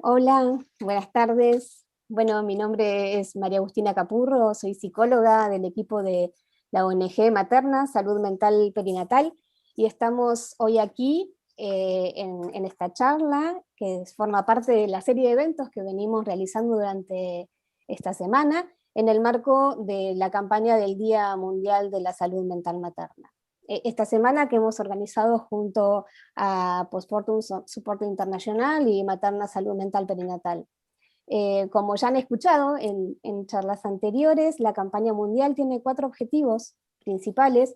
Hola, buenas tardes. Bueno, mi nombre es María Agustina Capurro, soy psicóloga del equipo de la ONG Materna, Salud Mental Perinatal, y estamos hoy aquí en esta charla que forma parte de la serie de eventos que venimos realizando durante esta semana en el marco de la campaña del Día Mundial de la Salud Mental Materna. Esta semana que hemos organizado junto a Postpartum Support Internacional y Materna Salud Mental Perinatal. Como ya han escuchado en charlas anteriores, la campaña mundial tiene 4 objetivos principales.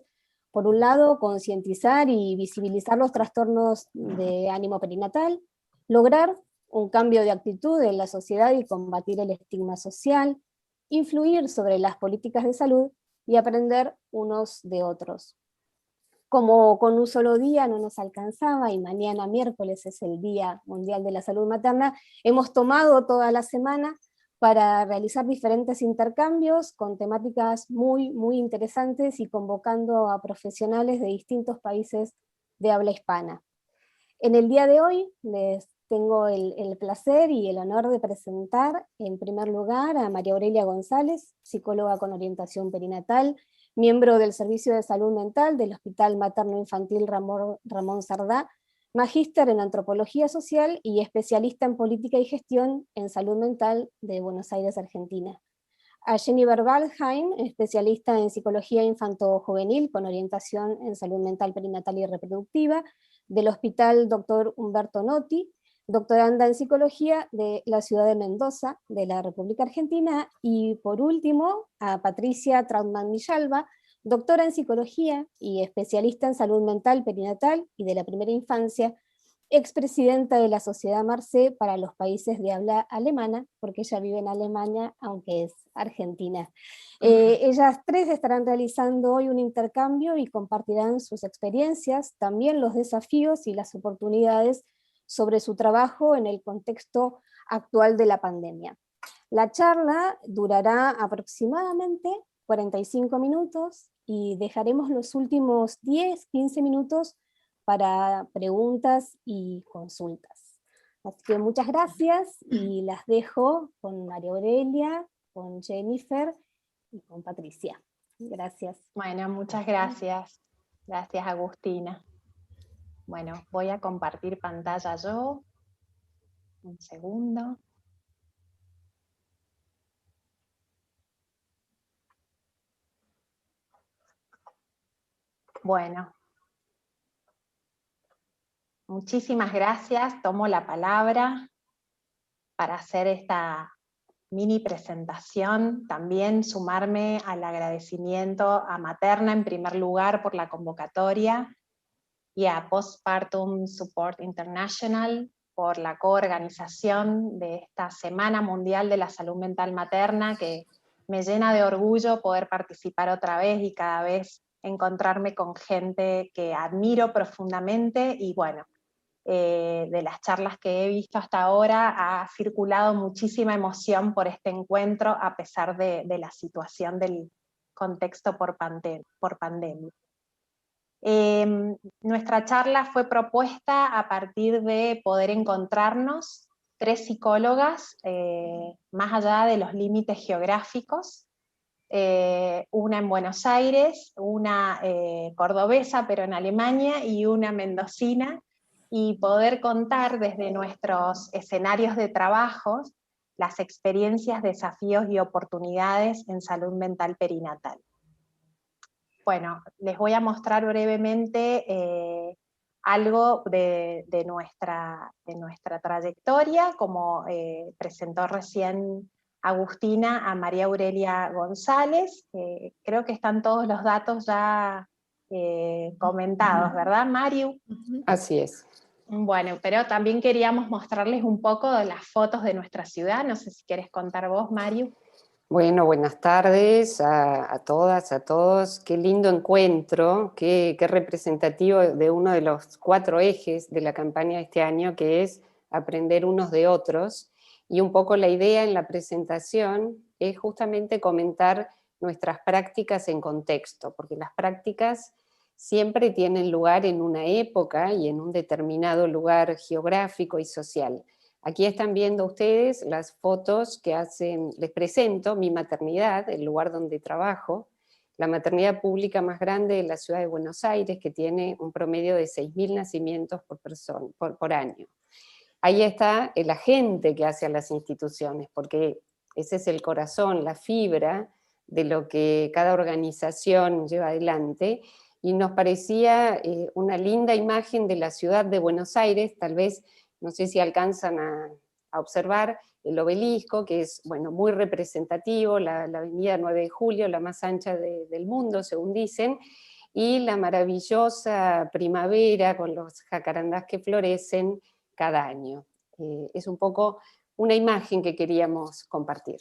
Por un lado, concientizar y visibilizar los trastornos de ánimo perinatal, lograr un cambio de actitud en la sociedad y combatir el estigma social, influir sobre las políticas de salud y aprender unos de otros. Como con un solo día no nos alcanzaba y mañana miércoles es el Día Mundial de la Salud Materna, hemos tomado toda la semana para realizar diferentes intercambios con temáticas muy interesantes y convocando a profesionales de distintos países de habla hispana. En el día de hoy les tengo el placer y el honor de presentar en primer lugar a María Aurelia González, psicóloga con orientación perinatal, miembro del Servicio de Salud Mental del Hospital Materno Infantil Ramón Sardá, magíster en Antropología Social y especialista en Política y Gestión en Salud Mental de Buenos Aires, Argentina. A Jennifer Waldheim, especialista en Psicología Infanto-Juvenil con orientación en Salud Mental Perinatal y Reproductiva, del Hospital Dr. Humberto Notti, doctoranda en Psicología de la ciudad de Mendoza, de la República Argentina, y por último, a Patricia Trautmann Villalba, doctora en Psicología y especialista en Salud Mental Perinatal y de la Primera Infancia, expresidenta de la Sociedad Marcé para los países de habla alemana, porque ella vive en Alemania, aunque es argentina. Ellas tres estarán realizando hoy un intercambio y compartirán sus experiencias, también los desafíos y las oportunidades sobre su trabajo en el contexto actual de la pandemia. La charla durará aproximadamente 45 minutos y dejaremos los últimos 10-15 minutos para preguntas y consultas. Así que muchas gracias y las dejo con María Aurelia, con Jennifer y con Patricia. Gracias. Bueno, muchas gracias. Gracias, Agustina. Bueno, voy a compartir pantalla yo. Un segundo. Bueno. Muchísimas gracias. Tomo la palabra para hacer esta mini presentación. También sumarme al agradecimiento a Materna en primer lugar por la convocatoria y a Postpartum Support International por la coorganización de esta Semana Mundial de la Salud Mental Materna, que me llena de orgullo poder participar otra vez y cada vez encontrarme con gente que admiro profundamente. Y bueno, de las charlas que he visto hasta ahora ha circulado muchísima emoción por este encuentro a pesar de la situación del contexto por pandemia. Nuestra charla fue propuesta a partir de poder encontrarnos 3 psicólogas, más allá de los límites geográficos, una en Buenos Aires, una cordobesa pero en Alemania y una mendocina, y poder contar desde nuestros escenarios de trabajo las experiencias, desafíos y oportunidades en salud mental perinatal. Bueno, les voy a mostrar brevemente algo de nuestra trayectoria, como presentó recién Agustina a María Aurelia González. Creo que están todos los datos ya comentados, ¿verdad, Mariu? Así es. Bueno, pero también queríamos mostrarles un poco de las fotos de nuestra ciudad. No sé si quieres contar vos, Mariu. Bueno, buenas tardes a todas, a todos. Qué lindo encuentro, qué representativo de uno de los 4 ejes de la campaña de este año, que es aprender unos de otros. Y un poco la idea en la presentación es justamente comentar nuestras prácticas en contexto, porque las prácticas siempre tienen lugar en una época y en un determinado lugar geográfico y social. Aquí están viendo ustedes las fotos que les presento mi maternidad, el lugar donde trabajo, la maternidad pública más grande de la ciudad de Buenos Aires, que tiene un promedio de 6.000 nacimientos por año. Ahí está el agente que hace a las instituciones, porque ese es el corazón, la fibra de lo que cada organización lleva adelante, y nos parecía una linda imagen de la ciudad de Buenos Aires. Tal vez, no sé si alcanzan a observar el obelisco, que es, bueno, muy representativo, la avenida 9 de Julio, la más ancha del mundo, según dicen, y la maravillosa primavera con los jacarandás que florecen cada año. Es un poco una imagen que queríamos compartir.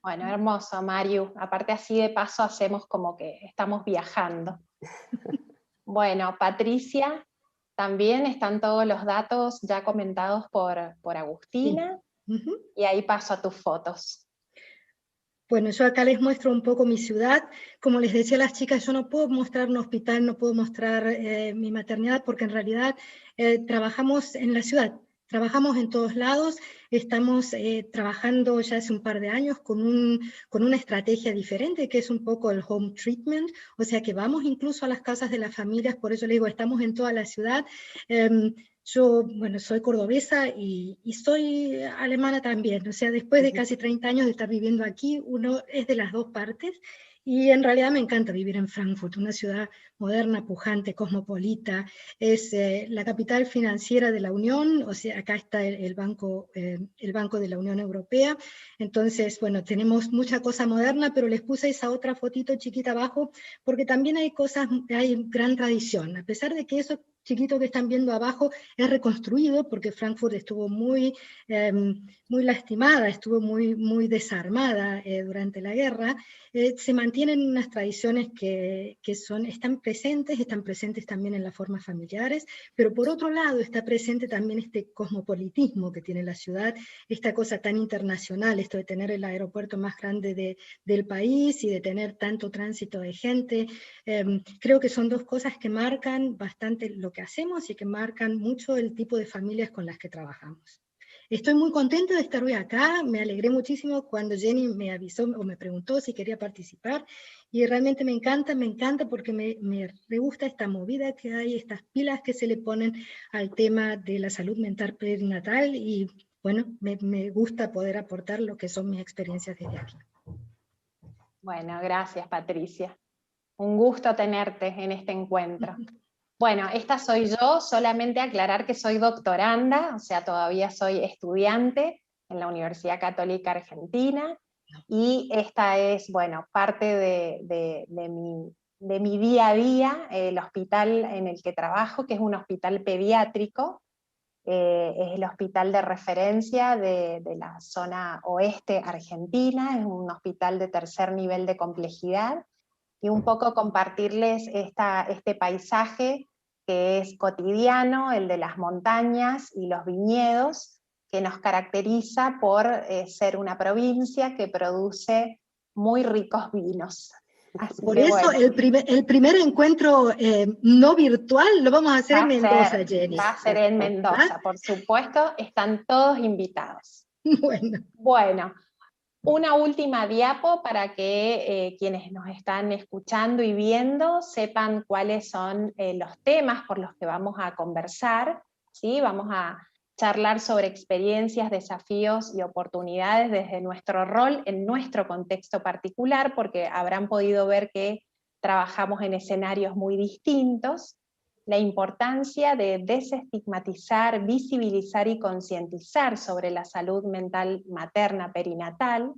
Bueno, hermoso, Mariu. Aparte así de paso hacemos como que estamos viajando. Bueno, Patricia, también están todos los datos ya comentados por Agustina, sí. Y ahí paso a tus fotos. Bueno, yo acá les muestro un poco mi ciudad. Como les decía a las chicas, yo no puedo mostrar un hospital, no puedo mostrar mi maternidad, porque en realidad trabajamos en la ciudad. Trabajamos en todos lados, estamos trabajando ya hace un par de años con una estrategia diferente, que es un poco el home treatment, o sea que vamos incluso a las casas de las familias, por eso les digo, estamos en toda la ciudad. Yo, bueno, soy cordobesa y soy alemana también, o sea, después de casi 30 años de estar viviendo aquí, uno es de las dos partes, y en realidad me encanta vivir en Frankfurt, una ciudad moderna, pujante, cosmopolita, es la capital financiera de la Unión, o sea, acá está el banco de la Unión Europea, entonces, bueno, tenemos mucha cosa moderna, pero les puse esa otra fotito chiquita abajo, porque también hay gran tradición, a pesar de que eso chiquito que están viendo abajo es reconstruido, porque Frankfurt estuvo muy lastimada, estuvo muy desarmada durante la guerra. Se mantienen unas tradiciones que están presentes también en las formas familiares, pero por otro lado está presente también este cosmopolitismo que tiene la ciudad, esta cosa tan internacional, esto de tener el aeropuerto más grande del país y de tener tanto tránsito de gente. Creo que son dos cosas que marcan bastante lo que hacemos y que marcan mucho el tipo de familias con las que trabajamos. Estoy muy contenta de estar hoy acá, me alegré muchísimo cuando Jenny me avisó o me preguntó si quería participar, y realmente me encanta porque me gusta esta movida que hay, estas pilas que se le ponen al tema de la salud mental perinatal, y bueno, me gusta poder aportar lo que son mis experiencias desde aquí. Bueno, gracias Patricia. Un gusto tenerte en este encuentro. Bueno, esta soy yo, solamente aclarar que soy doctoranda, o sea, todavía soy estudiante en la Universidad Católica Argentina, y esta es, bueno, parte de mi día a día, el hospital en el que trabajo, que es un hospital pediátrico, es el hospital de referencia de la zona oeste argentina, es un hospital de tercer nivel de complejidad, y un poco compartirles este paisaje que es cotidiano, el de las montañas y los viñedos, que nos caracteriza por ser una provincia que produce muy ricos vinos. Así por que, eso bueno, el primer encuentro no virtual lo vamos a hacer en Mendoza, Jenny. Va a ser en Mendoza, por supuesto, están todos invitados. Bueno, una última diapo para que quienes nos están escuchando y viendo sepan cuáles son los temas por los que vamos a conversar, ¿sí? Vamos a charlar sobre experiencias, desafíos y oportunidades desde nuestro rol en nuestro contexto particular, porque habrán podido ver que trabajamos en escenarios muy distintos, la importancia de desestigmatizar, visibilizar y concientizar sobre la salud mental materna perinatal,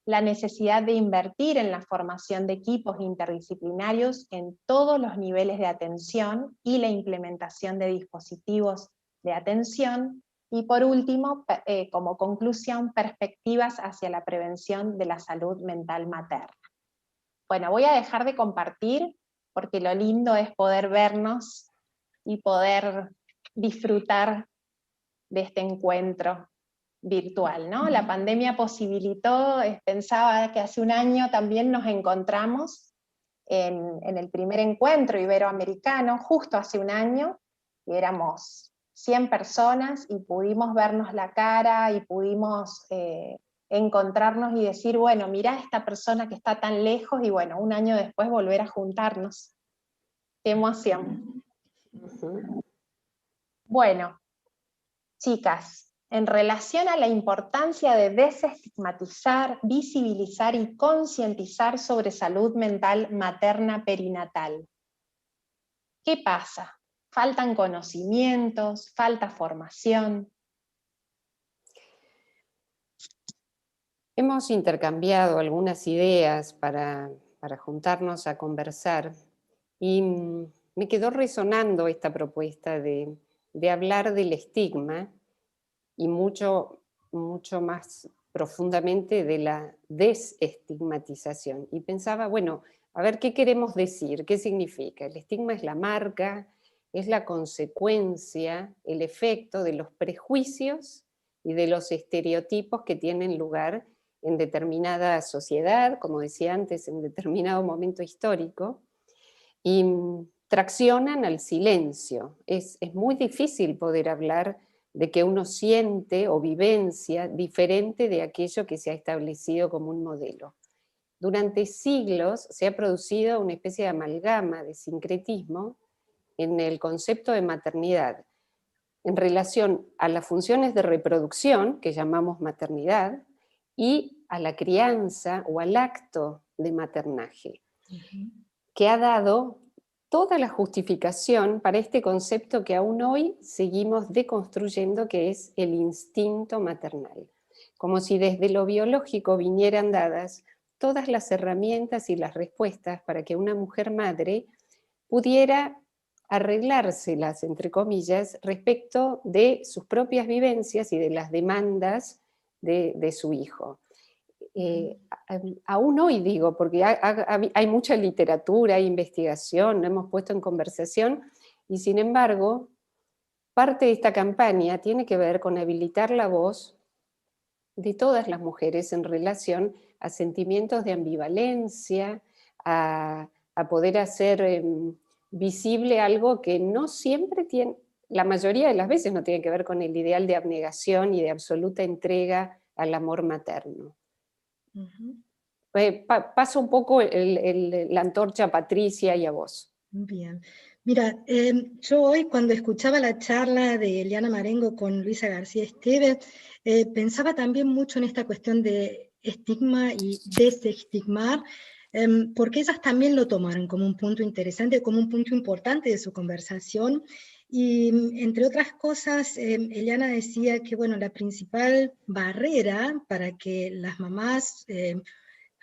la necesidad de invertir en la formación de equipos interdisciplinarios en todos los niveles de atención y la implementación de dispositivos de atención, y por último, como conclusión, perspectivas hacia la prevención de la salud mental materna. Bueno, voy a dejar de compartir porque lo lindo es poder vernos y poder disfrutar de este encuentro virtual, ¿no? La pandemia posibilitó, pensaba que hace un año también nos encontramos en el primer encuentro iberoamericano, justo hace un año, y éramos 100 personas y pudimos vernos la cara y pudimos encontrarnos y decir, bueno, mirá esta persona que está tan lejos, y bueno, un año después volver a juntarnos. ¡Qué emoción! Bueno, chicas, en relación a la importancia de desestigmatizar, visibilizar y concientizar sobre salud mental materna perinatal, ¿qué pasa? ¿Faltan conocimientos? ¿Falta formación? Hemos intercambiado algunas ideas para juntarnos a conversar, y me quedó resonando esta propuesta de hablar del estigma, y mucho más profundamente de la desestigmatización. Y pensaba, bueno, a ver, ¿qué queremos decir? ¿Qué significa? El estigma es la marca, es la consecuencia, el efecto de los prejuicios y de los estereotipos que tienen lugar en determinada sociedad, como decía antes, en determinado momento histórico, y traccionan al silencio. Es muy difícil poder hablar de que uno siente o vivencia diferente de aquello que se ha establecido como un modelo. Durante siglos se ha producido una especie de amalgama, de sincretismo, en el concepto de maternidad, en relación a las funciones de reproducción, que llamamos maternidad, y a la crianza o al acto de maternaje, que ha dado toda la justificación para este concepto que aún hoy seguimos deconstruyendo, que es el instinto maternal. Como si desde lo biológico vinieran dadas todas las herramientas y las respuestas para que una mujer madre pudiera arreglárselas, entre comillas, respecto de sus propias vivencias y de las demandas de su hijo. Aún hoy digo, porque hay mucha literatura, hay investigación, lo hemos puesto en conversación, y sin embargo, parte de esta campaña tiene que ver con habilitar la voz de todas las mujeres en relación a sentimientos de ambivalencia, a poder hacer visible algo que no siempre tiene, la mayoría de las veces no tiene que ver con el ideal de abnegación y de absoluta entrega al amor materno. Paso un poco la antorcha a Patricia y a vos. Bien. Mira, yo hoy cuando escuchaba la charla de Eliana Marengo con Luisa García Esteves, pensaba también mucho en esta cuestión de estigma y desestigmar, porque ellas también lo tomaron como un punto interesante, como un punto importante de su conversación. Y entre otras cosas, Eliana decía que bueno, la principal barrera para que las mamás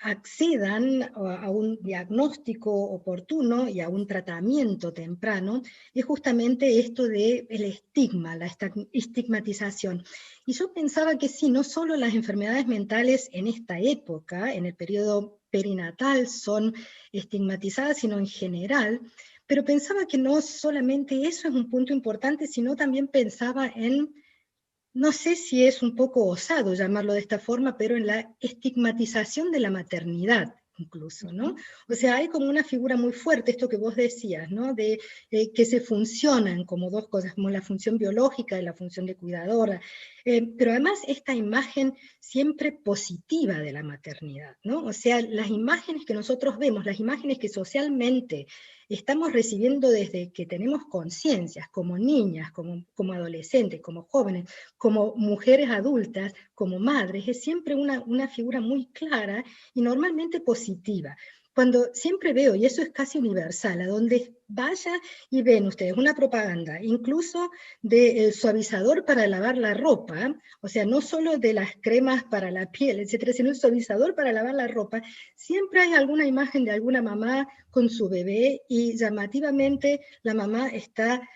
accedan a un diagnóstico oportuno y a un tratamiento temprano, es justamente esto del estigma, la estigmatización. Y yo pensaba que sí, no solo las enfermedades mentales en esta época, en el periodo perinatal, son estigmatizadas, sino en general, pero pensaba que no solamente eso es un punto importante, sino también pensaba en, no sé si es un poco osado llamarlo de esta forma, pero en la estigmatización de la maternidad incluso, ¿no? O sea, hay como una figura muy fuerte, esto que vos decías, ¿no? De que se funcionan como dos cosas, como la función biológica y la función de cuidadora, pero además esta imagen siempre positiva de la maternidad, ¿no? O sea, las imágenes que nosotros vemos, las imágenes que socialmente estamos recibiendo desde que tenemos conciencias, como niñas, como adolescentes, como jóvenes, como mujeres adultas, como madres, es siempre una figura muy clara y normalmente positiva. Cuando siempre veo, y eso es casi universal, a donde vaya y ven ustedes una propaganda, incluso del suavizador para lavar la ropa, o sea, no solo de las cremas para la piel, etcétera, sino el suavizador para lavar la ropa, siempre hay alguna imagen de alguna mamá con su bebé y llamativamente la mamá está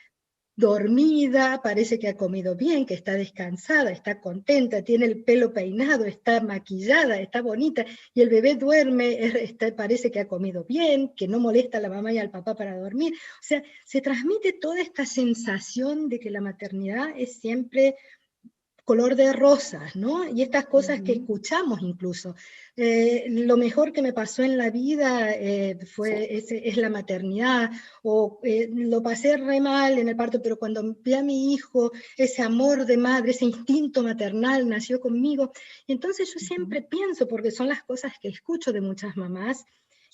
dormida, parece que ha comido bien, que está descansada, está contenta, tiene el pelo peinado, está maquillada, está bonita, y el bebé duerme, parece que ha comido bien, que no molesta a la mamá y al papá para dormir. O sea, se transmite toda esta sensación de que la maternidad es siempre color de rosas, ¿no? Y estas cosas que escuchamos incluso. Lo mejor que me pasó en la vida es la maternidad, o lo pasé re mal en el parto, pero cuando vi a mi hijo, ese amor de madre, ese instinto maternal nació conmigo. Y entonces yo siempre pienso, porque son las cosas que escucho de muchas mamás,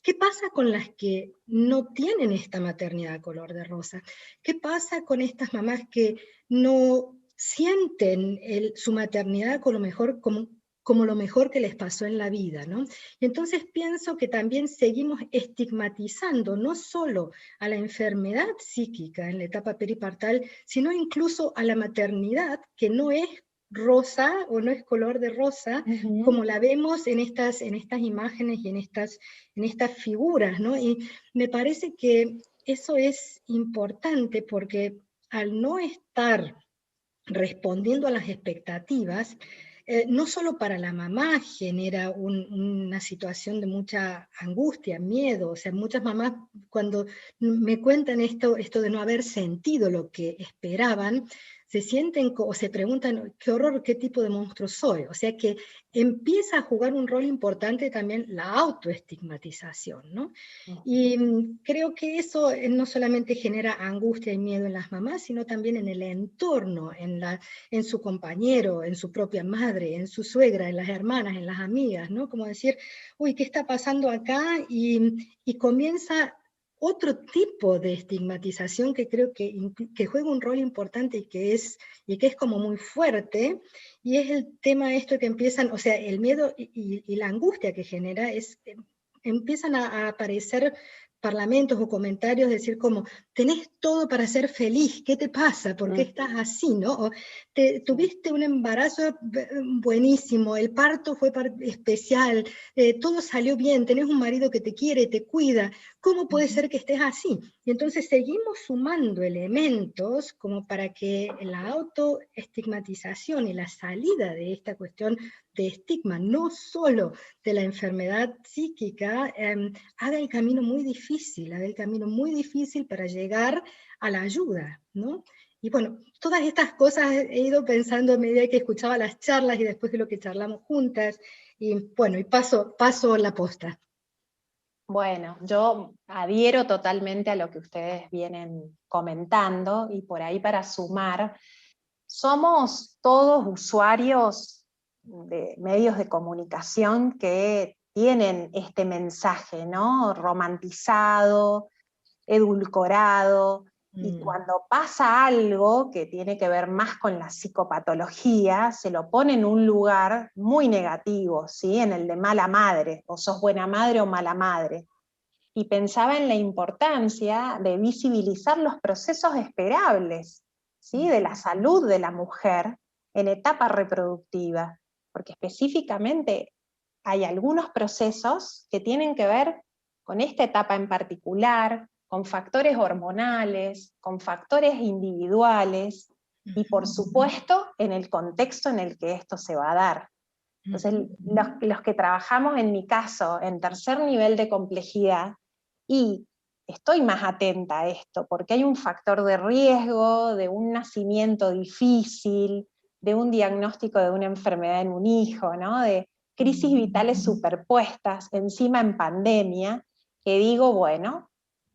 ¿qué pasa con las que no tienen esta maternidad color de rosa? ¿Qué pasa con estas mamás que no sienten su maternidad como lo mejor que les pasó en la vida, ¿no? Y entonces pienso que también seguimos estigmatizando no solo a la enfermedad psíquica en la etapa peripartal, sino incluso a la maternidad, que no es rosa o no es color de rosa, como la vemos en estas imágenes y en estas figuras, ¿no? Y me parece que eso es importante porque al no estar respondiendo a las expectativas, no solo para la mamá genera una situación de mucha angustia, miedo, o sea, muchas mamás cuando me cuentan esto de no haber sentido lo que esperaban, se sienten o se preguntan, qué horror, qué tipo de monstruo soy. O sea que empieza a jugar un rol importante también la autoestigmatización, ¿no? Y creo que eso no solamente genera angustia y miedo en las mamás, sino también en el entorno, en su compañero, en su propia madre, en su suegra, en las hermanas, en las amigas, ¿no? Como decir, uy, ¿qué está pasando acá? Y comienza otro tipo de estigmatización que creo que juega un rol importante y que es como muy fuerte, y es el tema esto que empiezan, o sea, el miedo y la angustia que genera empiezan a aparecer parlamentos o comentarios, decir como, tenés todo para ser feliz, ¿qué te pasa? ¿Por qué estás así? ¿No? O, tuviste un embarazo buenísimo, el parto fue especial, todo salió bien, tenés un marido que te quiere, te cuida, ¿cómo puede ser que estés así? Y entonces seguimos sumando elementos como para que la autoestigmatización y la salida de esta cuestión de estigma, no solo de la enfermedad psíquica, haga el camino muy difícil, para llegar a la ayuda, ¿no? Y bueno, todas estas cosas he ido pensando a medida que escuchaba las charlas y después de lo que charlamos juntas, y bueno, y paso la posta. Bueno, yo adhiero totalmente a lo que ustedes vienen comentando, y por ahí para sumar, somos todos usuarios de medios de comunicación que tienen este mensaje, ¿no? Romantizado, edulcorado, y cuando pasa algo que tiene que ver más con la psicopatología, se lo pone en un lugar muy negativo, ¿sí? En el de mala madre, o sos buena madre o mala madre. Y pensaba en la importancia de visibilizar los procesos esperables, ¿sí? De la salud de la mujer en etapa reproductiva, porque específicamente hay algunos procesos que tienen que ver con esta etapa en particular, con factores hormonales, con factores individuales, y por supuesto en el contexto en el que esto se va a dar. Entonces, los que trabajamos, en mi caso, en tercer nivel de complejidad, y estoy más atenta a esto, porque hay un factor de riesgo, de un nacimiento difícil, de un diagnóstico de una enfermedad en un hijo, ¿no? De crisis vitales superpuestas, encima en pandemia, que digo, bueno,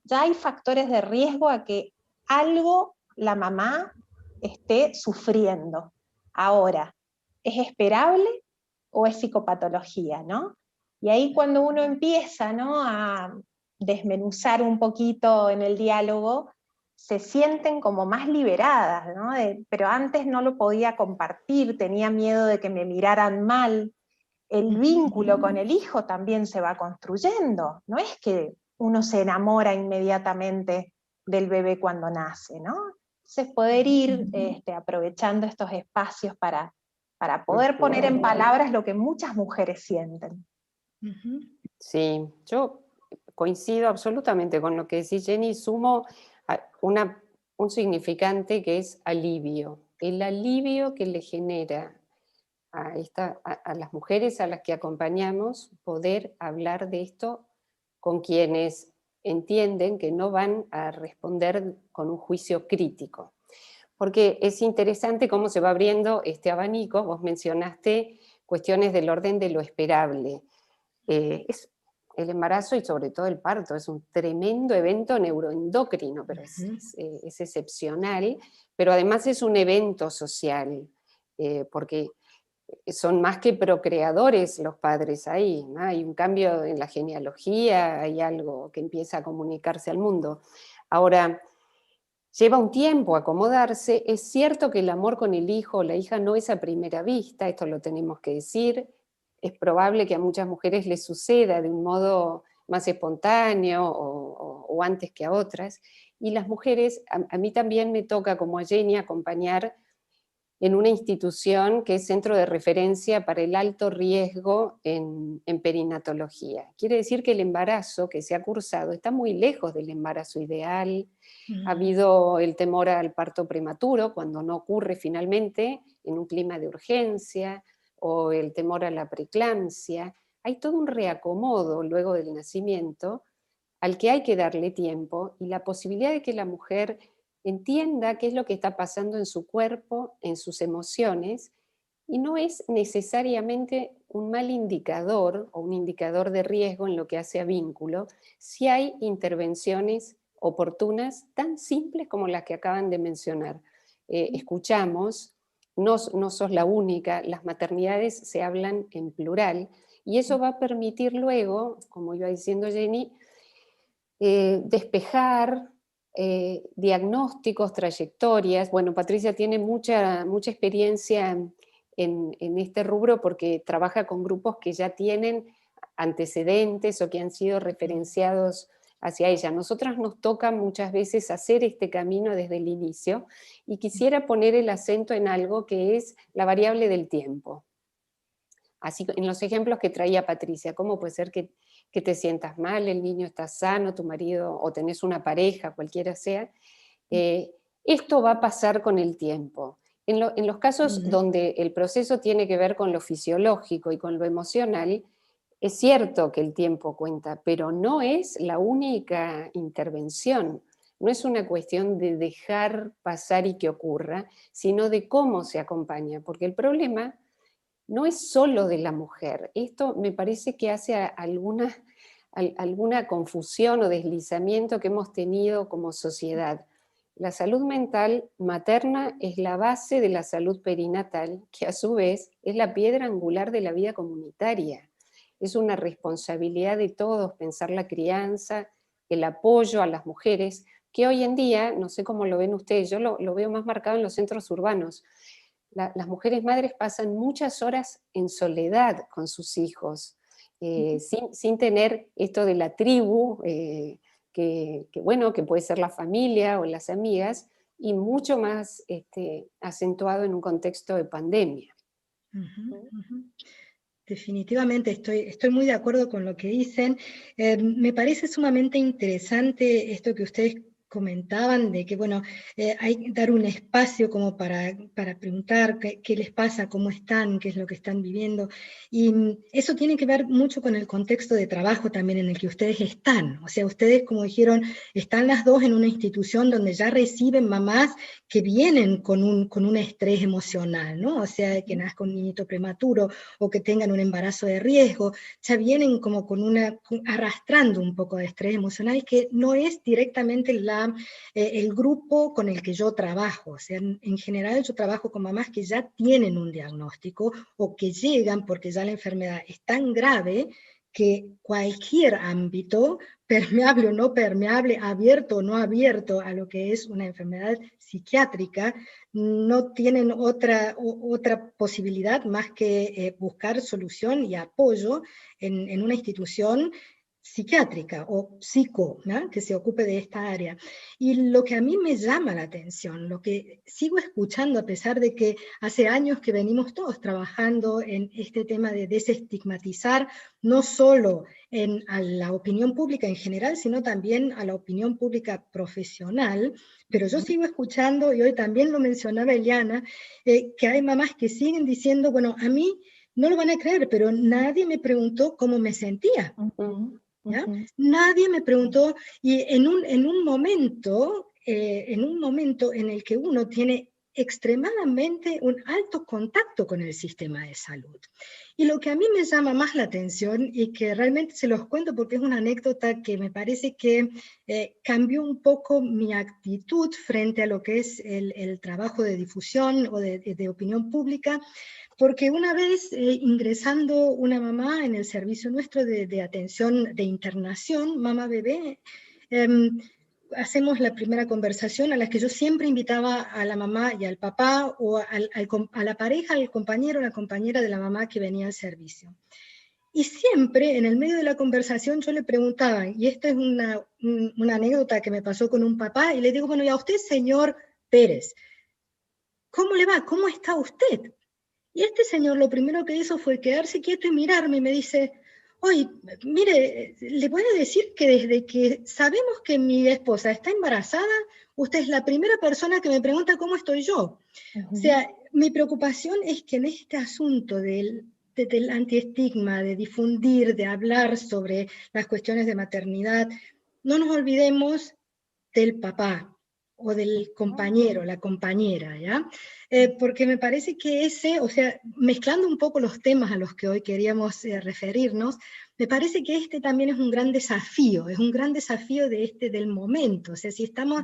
ya hay factores de riesgo a que algo la mamá esté sufriendo. Ahora, ¿es esperable o es psicopatología, ¿no? Y ahí cuando uno empieza, ¿no?, a desmenuzar un poquito en el diálogo, se sienten como más liberadas, ¿no? Pero antes no lo podía compartir, tenía miedo de que me miraran mal. El vínculo con el hijo también se va construyendo, no es que uno se enamora inmediatamente del bebé cuando nace, ¿no? Entonces poder ir aprovechando estos espacios para poder poner en palabras lo que muchas mujeres sienten. Sí, yo coincido absolutamente con lo que decís, Jenny, sumo un significante que es alivio. El alivio que le genera a las mujeres a las que acompañamos poder hablar de esto con quienes entienden que no van a responder con un juicio crítico. porque es interesante cómo se va abriendo este abanico. Vos mencionaste cuestiones del orden de lo esperable. El embarazo y sobre todo el parto es un tremendo evento neuroendocrino, pero es excepcional, pero además es un evento social, porque son más que procreadores los padres ahí, ¿no? Hay un cambio en la genealogía, hay algo que empieza a comunicarse al mundo. Ahora, lleva un tiempo acomodarse. Es cierto que el amor con el hijo o la hija no es a primera vista, esto lo tenemos que decir. Es probable que a muchas mujeres les suceda de un modo más espontáneo o antes que a otras. Y las mujeres, a mí también me toca, como a Jenny, acompañar en una institución que es centro de referencia para el alto riesgo en perinatología. Quiere decir que el embarazo que se ha cursado está muy lejos del embarazo ideal. Ha habido el temor al parto prematuro cuando no ocurre finalmente en un clima de urgencia, o el temor a la preeclampsia. Hay todo un reacomodo luego del nacimiento al que hay que darle tiempo, y la posibilidad de que la mujer entienda qué es lo que está pasando en su cuerpo, en sus emociones, y no es necesariamente un mal indicador o un indicador de riesgo en lo que hace a vínculo, si hay intervenciones oportunas tan simples como las que acaban de mencionar. Escuchamos, no sos la única, las maternidades se hablan en plural, y eso va a permitir luego, como iba diciendo Jenny, despejar diagnósticos, trayectorias. Bueno, Patricia tiene mucha experiencia en este rubro porque trabaja con grupos que ya tienen antecedentes o que han sido referenciados hacia ella. Nosotras nos toca muchas veces hacer este camino desde el inicio, y quisiera poner el acento en algo que es la variable del tiempo. Así, en los ejemplos que traía Patricia, ¿cómo puede ser que te sientas mal, el niño está sano, tu marido, o tenés una pareja, cualquiera sea? Esto va a pasar con el tiempo. En los casos donde el proceso tiene que ver con lo fisiológico y con lo emocional, es cierto que el tiempo cuenta, pero no es la única intervención. No es una cuestión de dejar pasar y que ocurra, sino de cómo se acompaña, porque el problema no es solo de la mujer. Esto me parece que hace alguna confusión o deslizamiento que hemos tenido como sociedad. La salud mental materna es la base de la salud perinatal, que a su vez es la piedra angular de la vida comunitaria. Es una responsabilidad de todos pensar la crianza, el apoyo a las mujeres, que hoy en día, no sé cómo lo ven ustedes, yo lo veo más marcado en los centros urbanos. Las mujeres madres pasan muchas horas en soledad con sus hijos, sin tener esto de la tribu, que puede ser la familia o las amigas, y mucho más acentuado en un contexto de pandemia. Definitivamente estoy muy de acuerdo con lo que dicen. Me parece sumamente interesante esto que ustedes comentaban, de que hay que dar un espacio como para preguntar qué les pasa, cómo están, qué es lo que están viviendo, y eso tiene que ver mucho con el contexto de trabajo también en el que ustedes están. O sea, ustedes, como dijeron, están las dos en una institución donde ya reciben mamás que vienen con un estrés emocional, ¿no? O sea, que nazca un niñito prematuro o que tengan un embarazo de riesgo, ya vienen como arrastrando un poco de estrés emocional, que no es directamente el grupo con el que yo trabajo. O sea, en general yo trabajo con mamás que ya tienen un diagnóstico o que llegan porque ya la enfermedad es tan grave que cualquier ámbito, permeable o no permeable, abierto o no abierto a lo que es una enfermedad psiquiátrica, no tienen otra posibilidad más que buscar solución y apoyo en una institución psiquiátrica o psico, ¿no?, que se ocupe de esta área. Y lo que a mí me llama la atención, lo que sigo escuchando, a pesar de que hace años que venimos todos trabajando en este tema de desestigmatizar, no solo a la opinión pública en general, sino también a la opinión pública profesional, pero yo sigo escuchando, y hoy también lo mencionaba Eliana, que hay mamás que siguen diciendo, bueno, a mí no lo van a creer, pero nadie me preguntó cómo me sentía. ¿Ya? Nadie me preguntó, y en un momento en el que uno tiene extremadamente un alto contacto con el sistema de salud. Y lo que a mí me llama más la atención, y que realmente se los cuento porque es una anécdota que me parece que cambió un poco mi actitud frente a lo que es el trabajo de difusión o de opinión pública, porque una vez ingresando una mamá en el servicio nuestro de atención de internación, mamá bebé, hacemos la primera conversación a la que yo siempre invitaba a la mamá y al papá, o a la pareja, al compañero o la compañera de la mamá que venía al servicio. Y siempre en el medio de la conversación yo le preguntaba, y esta es una anécdota que me pasó con un papá, y le digo, bueno, y a usted, señor Pérez, ¿cómo le va? ¿Cómo está usted? Y este señor lo primero que hizo fue quedarse quieto y mirarme, y me dice, oye, mire, le voy a decir que desde que sabemos que mi esposa está embarazada, usted es la primera persona que me pregunta cómo estoy yo. O sea, mi preocupación es que en este asunto del antiestigma, de difundir, de hablar sobre las cuestiones de maternidad, no nos olvidemos del papá o del compañero, la compañera, ¿ya? Porque me parece que o sea, mezclando un poco los temas a los que hoy queríamos referirnos, me parece que este también es un gran desafío del momento. O sea, si estamos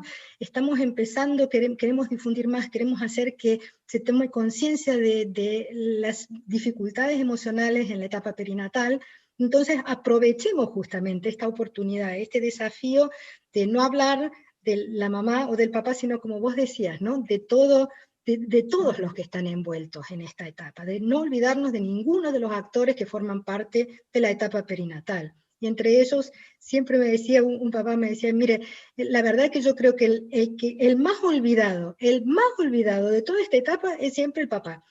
empezando, queremos difundir más, queremos hacer que se tome conciencia de las dificultades emocionales en la etapa perinatal, entonces aprovechemos justamente esta oportunidad, este desafío de no hablar de la mamá o del papá, sino como vos decías, ¿no? De todos los que están envueltos en esta etapa, de no olvidarnos de ninguno de los actores que forman parte de la etapa perinatal. Y entre ellos, siempre me decía, un papá me decía, mire, la verdad es que yo creo que el más olvidado de toda esta etapa es siempre el papá.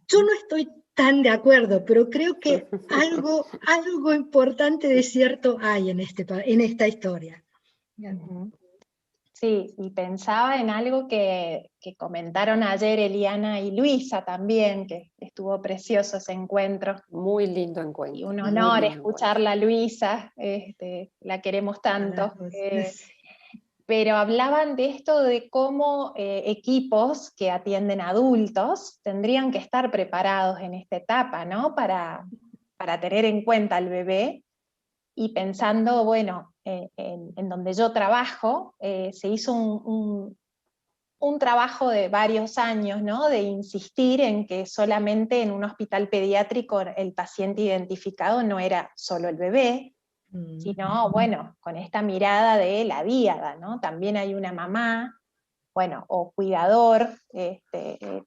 Yo no estoy tan de acuerdo, pero creo que algo importante de cierto hay en esta historia. Sí, y pensaba en algo que comentaron ayer Eliana y Luisa también, que estuvo precioso ese encuentro. Muy lindo encuentro. Y un honor escucharla a Luisa, la queremos tanto. Pero hablaban de esto de cómo equipos que atienden adultos tendrían que estar preparados en esta etapa, ¿no? Para tener en cuenta al bebé. Y pensando, bueno, en donde yo trabajo, se hizo un trabajo de varios años, ¿no? De insistir en que solamente en un hospital pediátrico el paciente identificado no era solo el bebé, sino, bueno, con esta mirada de la díada, ¿no? También hay una mamá, bueno, o cuidador.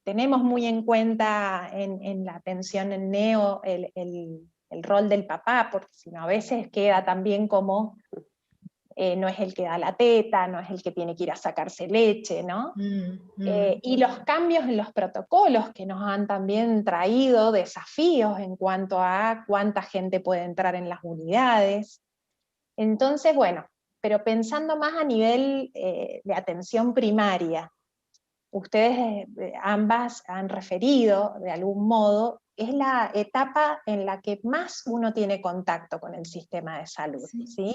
Tenemos muy en cuenta en la atención en neo el rol del papá, porque si no a veces queda también como no es el que da la teta, no es el que tiene que ir a sacarse leche, ¿no? Y los cambios en los protocolos que nos han también traído desafíos en cuanto a cuánta gente puede entrar en las unidades. Entonces, bueno, pero pensando más a nivel de atención primaria, ustedes ambas han referido de algún modo, es la etapa en la que más uno tiene contacto con el sistema de salud, ¿sí?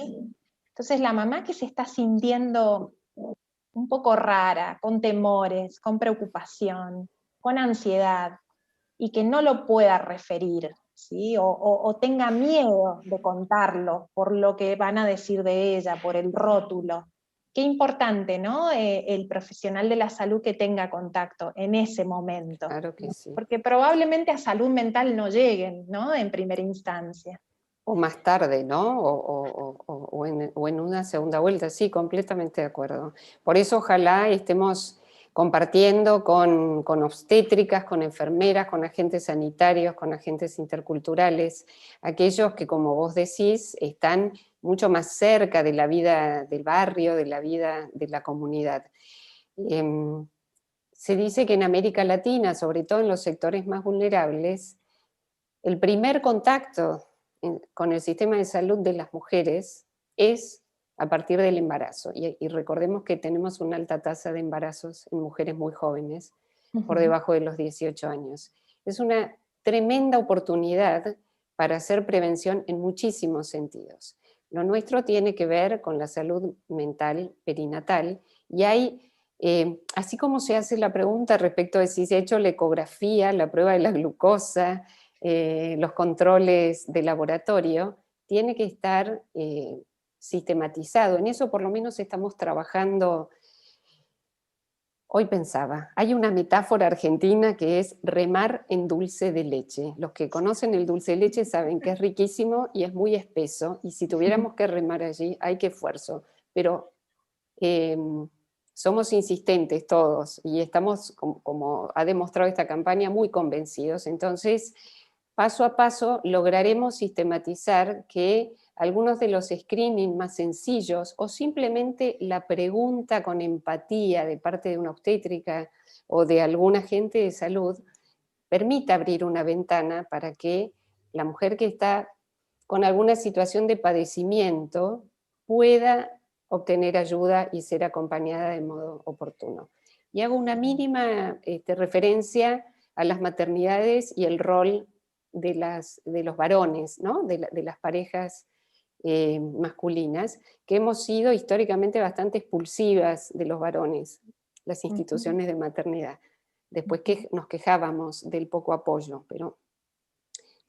Entonces la mamá que se está sintiendo un poco rara, con temores, con preocupación, con ansiedad, y que no lo pueda referir, ¿sí? O tenga miedo de contarlo por lo que van a decir de ella, por el rótulo. Qué importante, ¿no? El profesional de la salud que tenga contacto en ese momento. Claro que sí. Porque probablemente a salud mental no lleguen, ¿no? En primera instancia. O más tarde, ¿no? O en una segunda vuelta, sí, completamente de acuerdo. Por eso ojalá estemos compartiendo con obstétricas, con enfermeras, con agentes sanitarios, con agentes interculturales, aquellos que, como vos decís, están mucho más cerca de la vida del barrio, de la vida de la comunidad. Se dice que en América Latina, sobre todo en los sectores más vulnerables, el primer contacto con el sistema de salud de las mujeres es a partir del embarazo. Y recordemos que tenemos una alta tasa de embarazos en mujeres muy jóvenes, por debajo de los 18 años. Es una tremenda oportunidad para hacer prevención en muchísimos sentidos. Lo nuestro tiene que ver con la salud mental perinatal, y hay Así como se hace la pregunta respecto de si se ha hecho la ecografía, la prueba de la glucosa, los controles de laboratorio, tiene que estar sistematizado. En eso por lo menos estamos trabajando. Hoy pensaba, hay una metáfora argentina que es remar en dulce de leche. Los que conocen el dulce de leche saben que es riquísimo y es muy espeso, y si tuviéramos que remar allí, hay que esfuerzo. Pero somos insistentes todos y estamos, como ha demostrado esta campaña, muy convencidos. Entonces, paso a paso lograremos sistematizar que algunos de los screenings más sencillos, o simplemente la pregunta con empatía de parte de una obstétrica o de algún agente de salud, permita abrir una ventana para que la mujer que está con alguna situación de padecimiento pueda obtener ayuda y ser acompañada de modo oportuno. Y hago una mínima referencia a las maternidades y el rol de los varones, ¿no? de las parejas masculinas, que hemos sido históricamente bastante expulsivas de los varones, las instituciones de maternidad. Después que nos quejábamos del poco apoyo, pero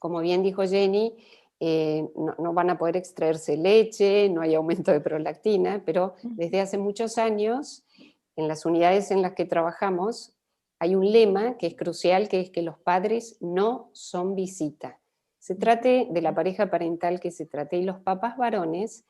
como bien dijo Jenny, no van a poder extraerse leche, no hay aumento de prolactina, pero desde hace muchos años, en las unidades en las que trabajamos, hay un lema que es crucial, que es que los padres no son visita. Se trate de la pareja parental que se trate, y los papás varones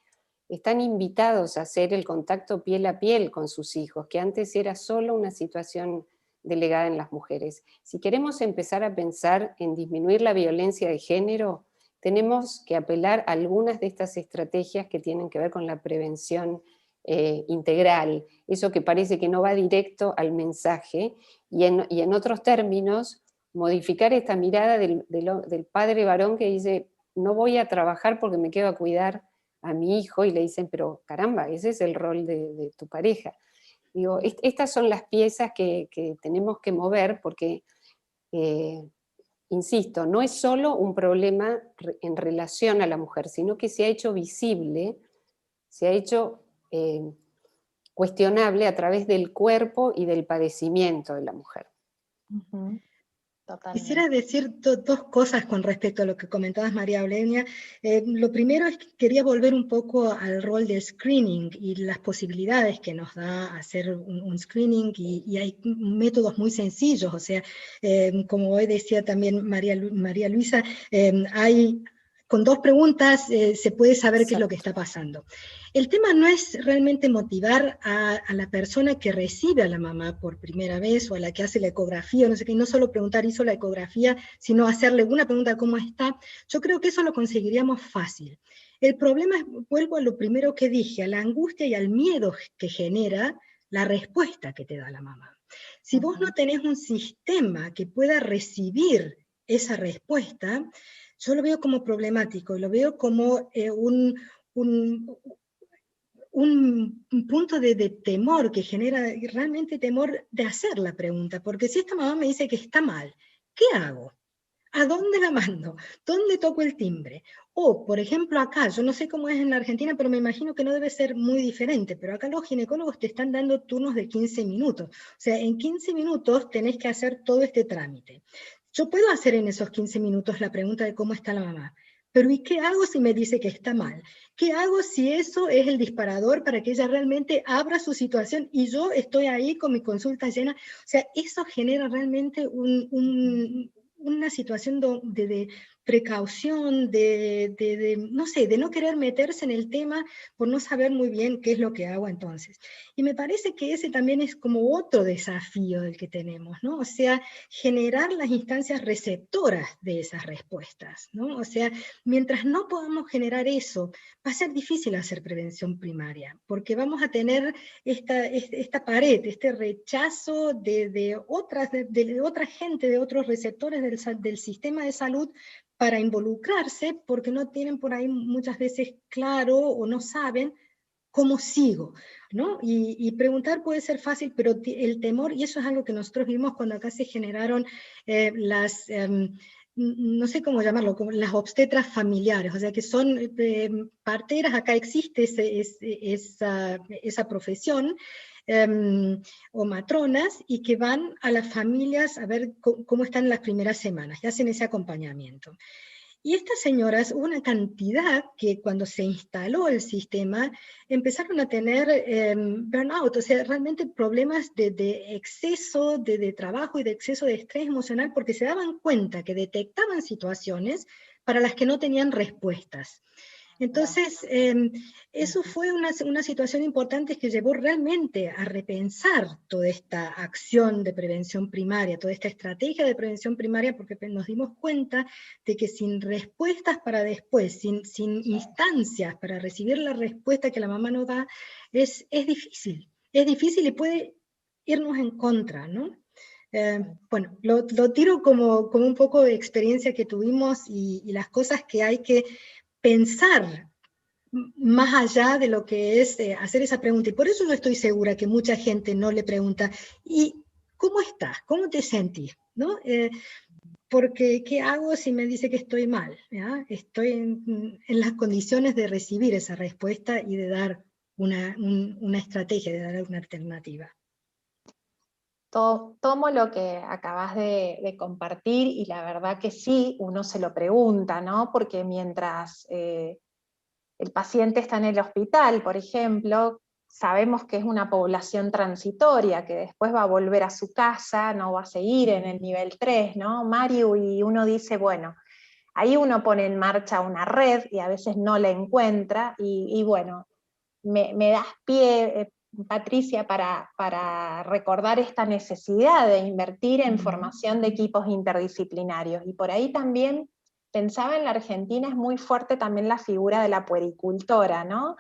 están invitados a hacer el contacto piel a piel con sus hijos, que antes era solo una situación delegada en las mujeres. Si queremos empezar a pensar en disminuir la violencia de género, tenemos que apelar a algunas de estas estrategias que tienen que ver con la prevención integral, eso que parece que no va directo al mensaje, y en otros términos, modificar esta mirada del padre varón que dice, no voy a trabajar porque me quedo a cuidar a mi hijo, y le dicen, pero caramba, ese es el rol de tu pareja. Digo, estas son las piezas que tenemos que mover porque, insisto, no es solo un problema en relación a la mujer, sino que se ha hecho visible, se ha hecho cuestionable a través del cuerpo y del padecimiento de la mujer. Totalmente. Quisiera decir dos cosas con respecto a lo que comentabas, María Eugenia. Lo primero es que quería volver un poco al rol de screening y las posibilidades que nos da hacer un screening, y hay métodos muy sencillos, o sea, como hoy decía también María Luisa, con 2 preguntas se puede saber qué es lo que está pasando. El tema no es realmente motivar a la persona que recibe a la mamá por primera vez, o a la que hace la ecografía, no sé qué, no solo preguntar, ¿hizo la ecografía?, sino hacerle una pregunta, ¿cómo está? Yo creo que eso lo conseguiríamos fácil. El problema es, vuelvo a lo primero que dije, a la angustia y al miedo que genera la respuesta que te da la mamá. Si vos no tenés un sistema que pueda recibir esa respuesta, yo lo veo como problemático, lo veo como un punto de temor que genera realmente temor de hacer la pregunta, porque si esta mamá me dice que está mal, ¿qué hago? ¿A dónde la mando? ¿Dónde toco el timbre? O, por ejemplo, acá, yo no sé cómo es en la Argentina, pero me imagino que no debe ser muy diferente, pero acá los ginecólogos te están dando turnos de 15 minutos. O sea, en 15 minutos tenés que hacer todo este trámite. Yo puedo hacer en esos 15 minutos la pregunta de cómo está la mamá, pero ¿y qué hago si me dice que está mal? ¿Qué hago si eso es el disparador para que ella realmente abra su situación y yo estoy ahí con mi consulta llena? O sea, eso genera realmente una situación de precaución, no sé, de no querer meterse en el tema por no saber muy bien qué es lo que hago entonces. Y me parece que ese también es como otro desafío del que tenemos, ¿no? O sea, generar las instancias receptoras de esas respuestas, ¿no? O sea, mientras no podamos generar eso, va a ser difícil hacer prevención primaria, porque vamos a tener esta pared, este rechazo de otra gente, de otros receptores del sistema de salud, para involucrarse, porque no tienen por ahí muchas veces claro o no saben cómo sigo, ¿no? Y preguntar puede ser fácil, pero el temor, y eso es algo que nosotros vimos cuando acá se generaron no sé cómo llamarlo, como las obstetras familiares, o sea que son parteras, acá existe esa profesión, o matronas, y que van a las familias a ver cómo están las primeras semanas, y hacen ese acompañamiento. Y estas señoras, hubo una cantidad que cuando se instaló el sistema, empezaron a tener burnout, o sea, realmente problemas de exceso de trabajo y de exceso de estrés emocional, porque se daban cuenta que detectaban situaciones para las que no tenían respuestas. Entonces, eso fue una situación importante que llevó realmente a repensar toda esta acción de prevención primaria, toda esta estrategia de prevención primaria, porque nos dimos cuenta de que sin respuestas para después, sin instancias para recibir la respuesta que la mamá nos da, es difícil y puede irnos en contra, ¿no? Bueno, lo tiro como un poco de experiencia que tuvimos y las cosas que hay que pensar más allá de lo que es hacer esa pregunta. Y por eso yo estoy segura que mucha gente no le pregunta, ¿y cómo estás? ¿Cómo te sentís? ¿No? Porque, ¿qué hago si me dice que estoy mal? ¿Ya? Estoy en las condiciones de recibir esa respuesta y de dar una estrategia, de dar una alternativa. Tomo lo que acabas de compartir, y la verdad que sí, uno se lo pregunta, ¿no? Porque mientras el paciente está en el hospital, por ejemplo, sabemos que es una población transitoria, que después va a volver a su casa, no va a seguir en el nivel 3, ¿no, Mariu? Y uno dice, bueno, ahí uno pone en marcha una red y a veces no la encuentra, y bueno, me das pie, Patricia, para recordar esta necesidad de invertir en formación de equipos interdisciplinarios. Y por ahí también pensaba, en la Argentina es muy fuerte también la figura de la puericultora, ¿no?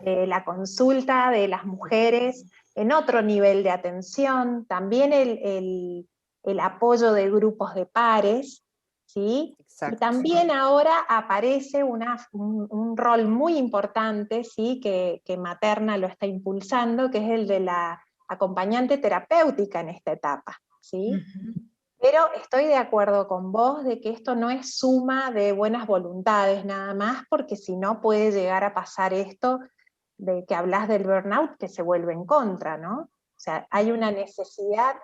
La consulta de las mujeres en otro nivel de atención, también el apoyo de grupos de pares, ¿sí? Exacto. Y también ahora aparece un rol muy importante, ¿sí? que Materna lo está impulsando, que es el de la acompañante terapéutica en esta etapa, ¿sí? Pero estoy de acuerdo con vos de que esto no es suma de buenas voluntades nada más, porque si no puede llegar a pasar esto de que hablas del burnout, que se vuelve en contra, ¿no? O sea, hay una necesidad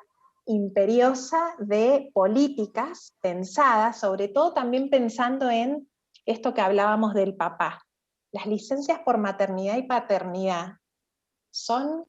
imperiosa de políticas pensadas, sobre todo también pensando en esto que hablábamos del papá. Las licencias por maternidad y paternidad son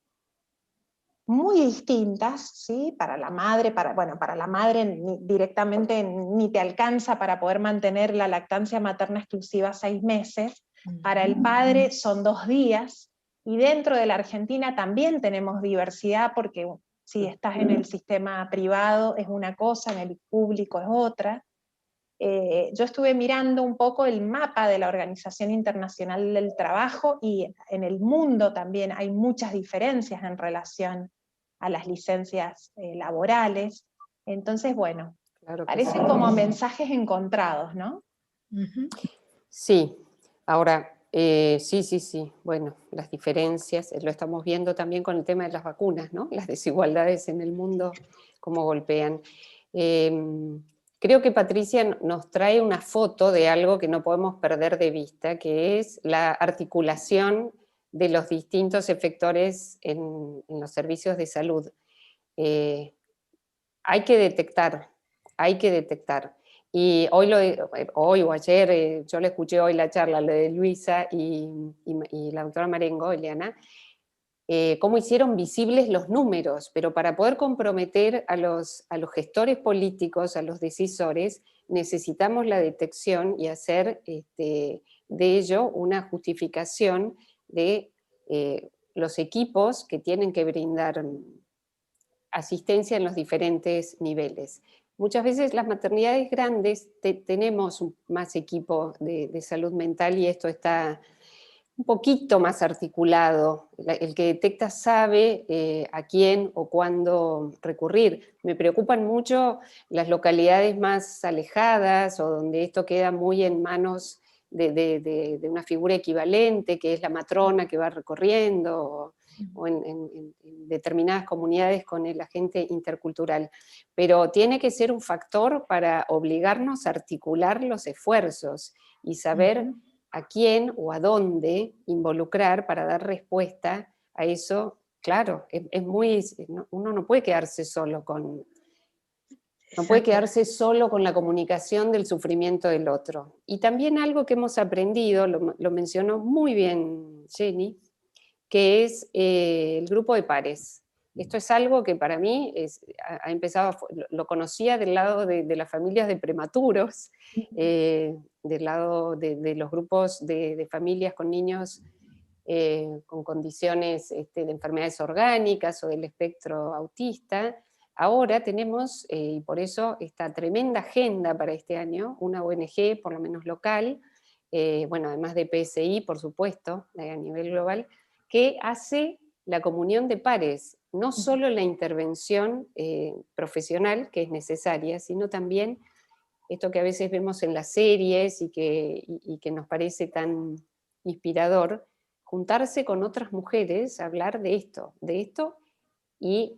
muy distintas, ¿sí? Para la madre, para la madre directamente ni te alcanza para poder mantener la lactancia materna exclusiva 6 meses, para el padre son 2 días, y dentro de la Argentina también tenemos diversidad, porque si estás en el sistema privado es una cosa, en el público es otra. Yo estuve mirando un poco el mapa de la Organización Internacional del Trabajo, y en el mundo también hay muchas diferencias en relación a las licencias laborales. Entonces, bueno, Claro que parecen sí. como mensajes encontrados, ¿no? Sí, ahora, sí, bueno, las diferencias, lo estamos viendo también con el tema de las vacunas, ¿no? Las desigualdades en el mundo, cómo golpean. Creo que Patricia nos trae una foto de algo que no podemos perder de vista, que es la articulación de los distintos efectores en los servicios de salud. Hay que detectar. Y hoy o ayer, yo le escuché hoy la charla, la de Luisa y la doctora Marengo, Eliana, cómo hicieron visibles los números, pero para poder comprometer a los gestores políticos, a los decisores, necesitamos la detección y hacer de ello una justificación de los equipos que tienen que brindar asistencia en los diferentes niveles. Muchas veces las maternidades grandes tenemos más equipo de salud mental, y esto está un poquito más articulado. El que detecta sabe a quién o cuándo recurrir. Me preocupan mucho las localidades más alejadas, o donde esto queda muy en manos de una figura equivalente, que es la matrona que va recorriendo, o en determinadas comunidades con el agente intercultural. Pero tiene que ser un factor para obligarnos a articular los esfuerzos y saber a quién o a dónde involucrar para dar respuesta a eso claro, uno no puede quedarse solo no puede quedarse solo con la comunicación del sufrimiento del otro. Y también algo que hemos aprendido, lo mencionó muy bien Jenny, que es el grupo de pares. Esto es algo que para mí ha empezado, lo conocía del lado de las familias de prematuros, del lado de los grupos de familias con niños con condiciones de enfermedades orgánicas o del espectro autista. Ahora tenemos, y por eso esta tremenda agenda para este año, una ONG, por lo menos local, bueno, además de PSI, por supuesto, a nivel global, que hace la comunión de pares, no solo la intervención profesional, que es necesaria, sino también esto que a veces vemos en las series y que nos parece tan inspirador, juntarse con otras mujeres, hablar de esto, y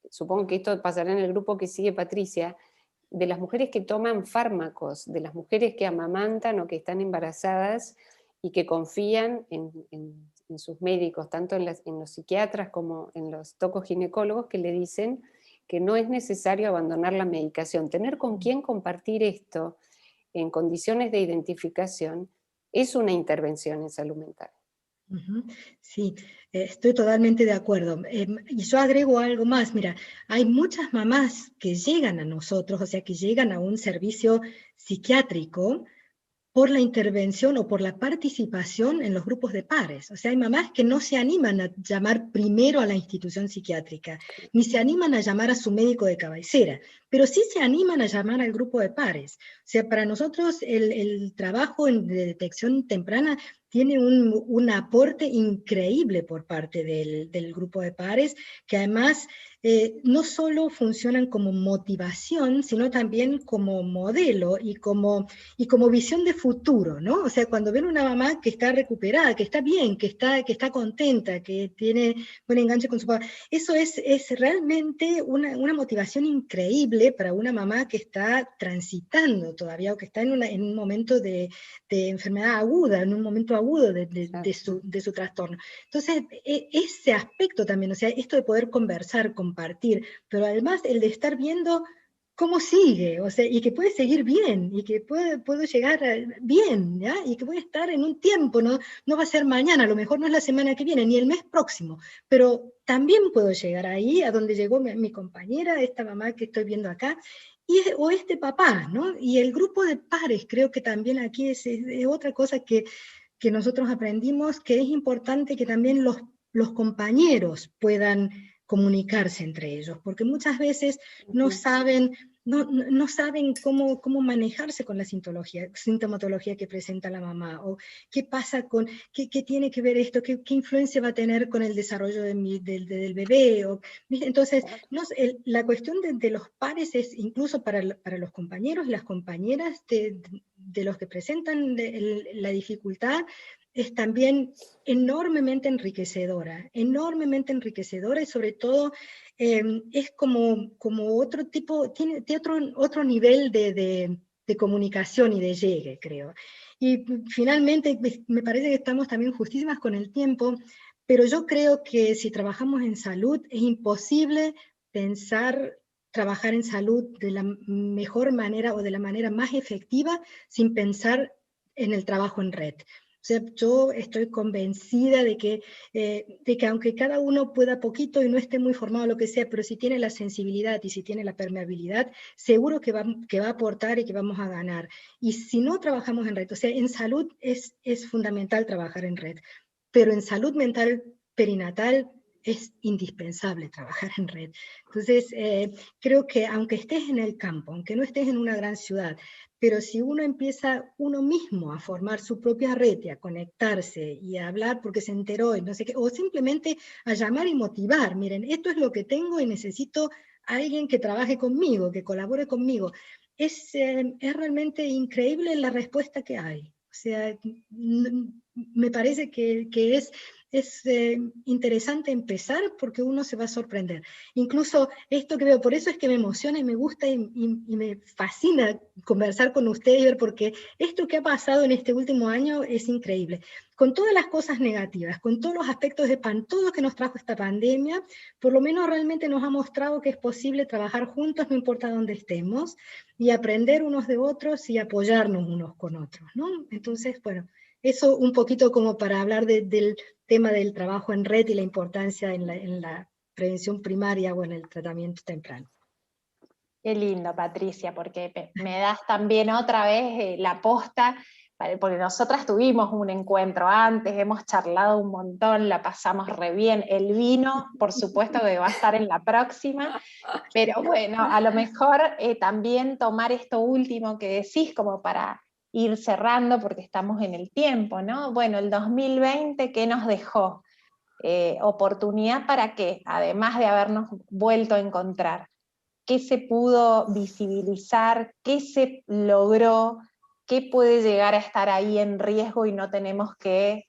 supongo que esto pasará en el grupo que sigue Patricia, de las mujeres que toman fármacos, de las mujeres que amamantan o que están embarazadas y que confían en sus médicos, tanto en los psiquiatras como en los tocoginecólogos, que le dicen que no es necesario abandonar la medicación. Tener con quién compartir esto en condiciones de identificación es una intervención en salud mental. Sí, estoy totalmente de acuerdo. Y yo agrego algo más. Mira, hay muchas mamás que llegan a nosotros, o sea, que llegan a un servicio psiquiátrico por la intervención o por la participación en los grupos de pares. O sea, hay mamás que no se animan a llamar primero a la institución psiquiátrica, ni se animan a llamar a su médico de cabecera, pero sí se animan a llamar al grupo de pares. O sea, para nosotros el trabajo de detección temprana tiene un aporte increíble por parte del grupo de pares, que además no solo funcionan como motivación, sino también como modelo y como visión de futuro, ¿no? O sea, cuando ven una mamá que está recuperada, que está bien, que está contenta, que tiene buen enganche con su papá, eso es realmente una motivación increíble para una mamá que está transitando todavía, o que está en un momento de enfermedad aguda, en un momento agudo de su trastorno. Entonces, ese aspecto también, o sea, esto de poder conversar, compartir, pero además el de estar viendo cómo sigue, o sea, y que puede seguir bien, y que puedo llegar bien, ¿ya? Y que voy a estar en un tiempo, no va a ser mañana, a lo mejor no es la semana que viene, ni el mes próximo, pero también puedo llegar ahí, a donde llegó mi compañera, esta mamá que estoy viendo acá, o este papá, ¿no? Y el grupo de pares, creo que también aquí es otra cosa que nosotros aprendimos, que es importante que también los compañeros puedan comunicarse entre ellos, porque muchas veces no saben cómo manejarse con la sintomatología que presenta la mamá, o qué pasa qué tiene que ver esto, qué influencia va a tener con el desarrollo del bebé. Entonces, la cuestión de los pares es incluso para los compañeros y las compañeras de los que presentan la dificultad, es también enormemente enriquecedora, y sobre todo es como otro tipo, tiene otro nivel de comunicación y de llegue, creo. Y finalmente, me parece que estamos también justísimas con el tiempo, pero yo creo que si trabajamos en salud, es imposible trabajar en salud de la mejor manera o de la manera más efectiva sin pensar en el trabajo en red. O sea, yo estoy convencida de que aunque cada uno pueda poquito y no esté muy formado, lo que sea, pero si tiene la sensibilidad y si tiene la permeabilidad, seguro que va a aportar y que vamos a ganar. Y si no trabajamos en red, o sea, en salud es fundamental trabajar en red, pero en salud mental perinatal es indispensable trabajar en red. Entonces, creo que aunque estés en el campo, aunque no estés en una gran ciudad, pero si uno empieza uno mismo a formar su propia red y a conectarse y a hablar porque se enteró y no sé qué, o simplemente a llamar y motivar, miren, esto es lo que tengo y necesito a alguien que trabaje conmigo, que colabore conmigo, es realmente increíble la respuesta que hay. O sea, me parece que es es interesante empezar porque uno se va a sorprender. Incluso esto que veo, por eso es que me emociona y me gusta y me fascina conversar con ustedes, porque esto que ha pasado en este último año es increíble. Con todas las cosas negativas, con todos los aspectos todo lo que nos trajo esta pandemia, por lo menos realmente nos ha mostrado que es posible trabajar juntos, no importa dónde estemos, y aprender unos de otros y apoyarnos unos con otros, ¿no? Entonces, bueno, eso un poquito como para hablar del tema del trabajo en red y la importancia en la prevención primaria o en el tratamiento temprano. Qué lindo, Patricia, porque me das también otra vez la posta, porque nosotras tuvimos un encuentro antes, hemos charlado un montón, la pasamos re bien, el vino, por supuesto que va a estar en la próxima, pero bueno, a lo mejor también tomar esto último que decís como para ir cerrando, porque estamos en el tiempo, ¿no? Bueno, el 2020, ¿qué nos dejó? ¿Oportunidad para qué? Además de habernos vuelto a encontrar. ¿Qué se pudo visibilizar? ¿Qué se logró? ¿Qué puede llegar a estar ahí en riesgo y no tenemos que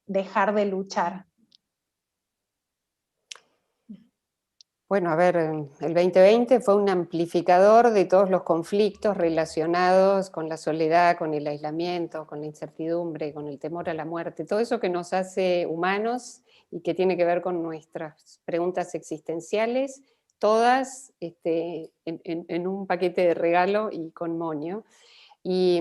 dejar de luchar? Bueno, a ver, el 2020 fue un amplificador de todos los conflictos relacionados con la soledad, con el aislamiento, con la incertidumbre, con el temor a la muerte, todo eso que nos hace humanos y que tiene que ver con nuestras preguntas existenciales, todas en un paquete de regalo y con moño. Y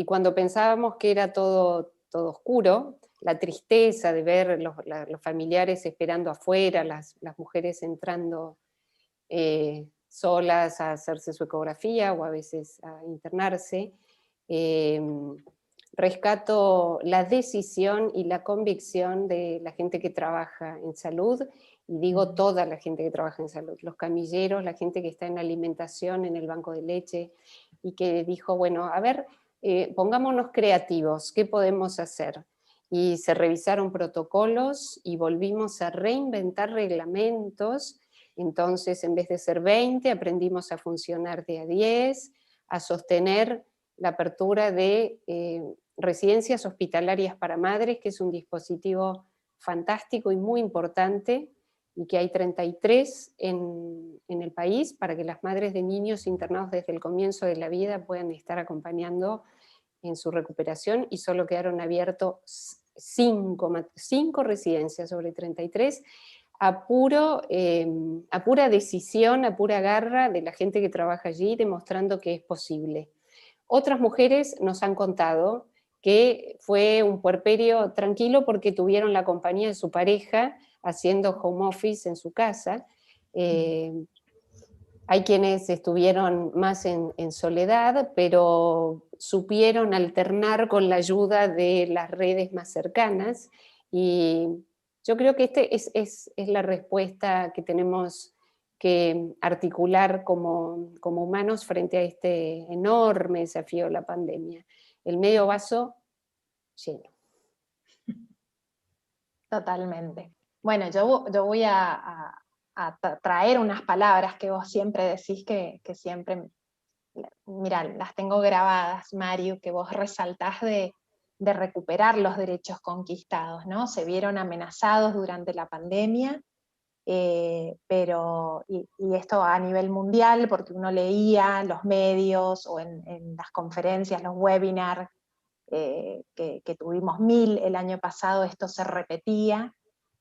cuando pensábamos que era todo oscuro, la tristeza de ver los familiares esperando afuera, las mujeres entrando solas a hacerse su ecografía o a veces a internarse, rescato la decisión y la convicción de la gente que trabaja en salud, y digo toda la gente que trabaja en salud, los camilleros, la gente que está en alimentación, en el banco de leche, y que dijo, bueno, a ver, pongámonos creativos, ¿qué podemos hacer? Y se revisaron protocolos y volvimos a reinventar reglamentos. Entonces, en vez de ser 20, aprendimos a funcionar de a 10, a sostener la apertura de residencias hospitalarias para madres, que es un dispositivo fantástico y muy importante, y que hay 33 en el país para que las madres de niños internados desde el comienzo de la vida puedan estar acompañando en su recuperación, y solo quedaron abiertos 5 residencias sobre 33, a pura decisión, a pura garra de la gente que trabaja allí, demostrando que es posible. Otras mujeres nos han contado que fue un puerperio tranquilo porque tuvieron la compañía de su pareja haciendo home office en su casa. Hay quienes estuvieron más en soledad, pero supieron alternar con la ayuda de las redes más cercanas, y yo creo que es la respuesta que tenemos que articular como humanos frente a este enorme desafío de la pandemia. El medio vaso lleno. Totalmente. Bueno, yo voy a traer unas palabras que vos siempre decís que siempre, mirá, las tengo grabadas, Mario, que vos resaltás de recuperar los derechos conquistados, ¿no? Se vieron amenazados durante la pandemia, pero esto a nivel mundial, porque uno leía los medios o en las conferencias, los webinars, que tuvimos 1000 el año pasado, esto se repetía,